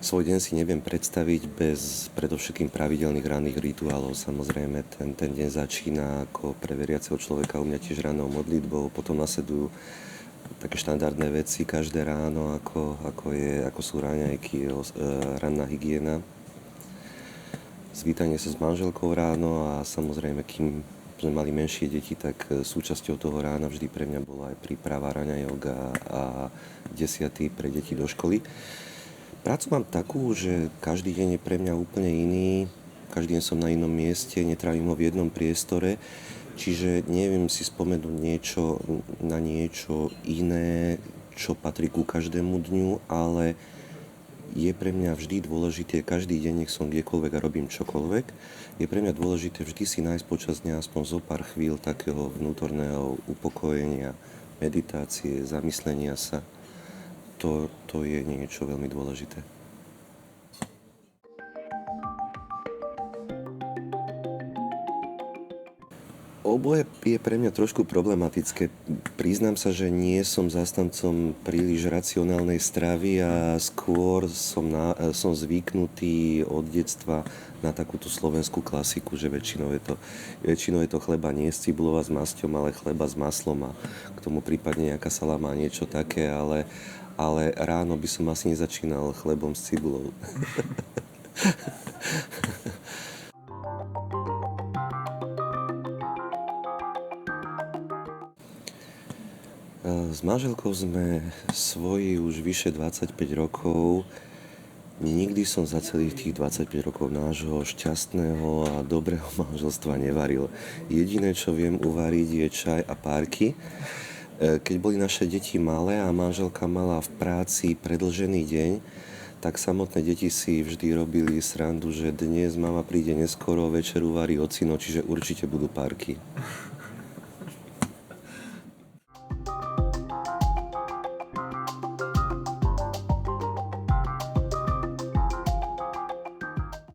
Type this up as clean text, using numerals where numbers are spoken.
Svoj deň si neviem predstaviť bez predovšetkým pravidelných ranných rituálov. Samozrejme, ten deň začína ako pre veriaceho človeka u mňa tiež rannou modlitbou, potom nasledujú také štandardné veci každé ráno, ako sú raňajky, ranná hygiena, zvítanie sa s manželkou ráno a samozrejme, kým sme mali menšie deti, tak súčasťou toho rána vždy pre mňa bola aj príprava raňajok a desiaty pre deti do školy. Prácu mám takú, že každý deň je pre mňa úplne iný, každý deň som na inom mieste, netrávim ho v jednom priestore, čiže neviem si spomenúť na niečo iné, čo patrí ku každému dňu, ale je pre mňa vždy dôležité, každý deň, nech som kdekoľvek a robím čokoľvek, je pre mňa dôležité vždy si nájsť počas dňa aspoň zo pár chvíľ takého vnútorného upokojenia, meditácie, zamyslenia sa. To je niečo veľmi dôležité. Oboje je pre mňa trošku problematické. Priznám sa, že nie som zástancom príliš racionálnej stravy a skôr som zvyknutý od detstva na takúto slovenskú klasiku, že väčšinou je to chleba nie z cibulova s masťom, ale chleba s maslom a k tomu prípadne nejaká saláma a niečo také, ale ráno by som asi nezačínal chlebom s cibulou. S manželkou sme svoji už vyše 25 rokov. Nikdy som za celých tých 25 rokov nášho šťastného a dobrého manželstva nevaril. Jediné, čo viem uvariť, je čaj a párky. Keď boli naše deti malé a manželka mala v práci predĺžený deň, tak samotné deti si vždy robili srandu, že dnes mama príde neskoro, večer uvarí ocino, čiže určite budú párky.